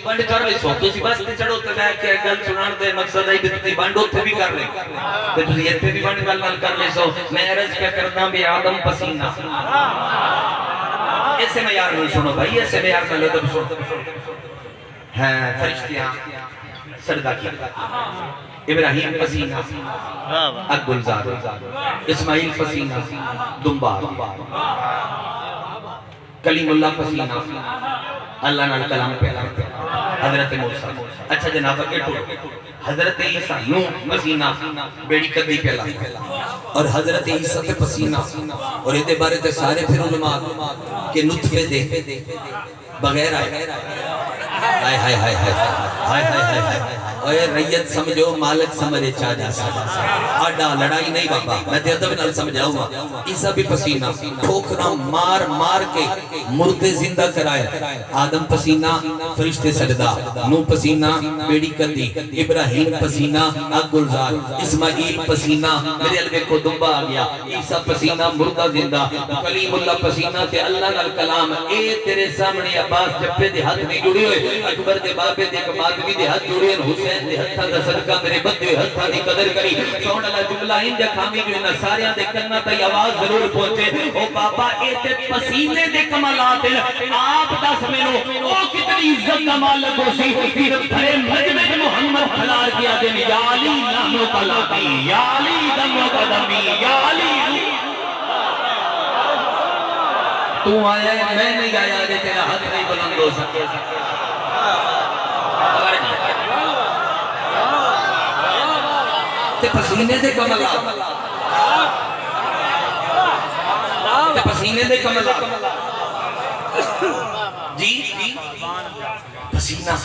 بند کر لے سو تسی بس تے چڑھو تے میں کہ گل سنان دے مقصد ہے کہ تسی بند اوتھے بھی کر لے تے تسی ایتھے بھی بند گل کر لے سو میں عرض کیا کردا بے آدم پسینہ ایسے میں یار سنو بھائی ایسے میں یار لو سنو ہے فرشتیاں سجدہ کی ابراہیم پسینہ گلزار اسماعیل پسینہ دنبار کلیم اللہ پسینہ اللہ نال کلام پہلا حضرت موسیٰ اچھا جناب اٹھو حضرت عیسیٰ نوح پسینہ بیڑی قدی پہلا اور حضرت عیسیٰ پہ پسینہ اور یہ بارے تے سارے پھر علماء کہ نطفے دے بغیر آئے ہائے ہائے ہائے ہائے ہائے ہائے ہائے اوہ ریت سمجھو مالک سمجھے چاہدہ آڈا لڑائی نہیں بابا میں تے ادب نال سمجھاؤں گا عیسیٰ بھی پسینہ ٹھوکرا مار مار کے مردے زندہ کرائے آدم پسینہ فرشتے سجدہ نوح پسینہ بیڑی قدی ابراہیم پسینہ گلزار اسماعیل پسینہ میرے علوے کو دنبا آگیا عیسیٰ پسینہ مردہ زندہ کلیم اللہ پسینہ تے اللہ نال کلام اے تیرے سامنے عباس جپے دے ہاتھ میں جڑی ہوئے اکبر دے بابے دے کمادوی دے ہاتھ جڑی ہوئے حسین دے ہتھا دا صدقہ میرے بدے ہتھا دی قدر کری سوڑ اللہ جملہ ان دے کھامی جو انہا ساریاں دے کرنا تائی آواز ضرور پہنچے او بابا اے تے پسینے دے کمالات آپ دس منو او کتنی عزت کمال لگو سی پھر بھرے مجمع محمد کھلار کیا دیں یا علی نامو کلاتی یا علی دمو قدمی یا علی تو آیا ہے میں نہیں آیا دے تیرا حد نہیں بلند ہو سکے تے پسینے دے کمالات تے پسینے دے کمالات جی پسینہ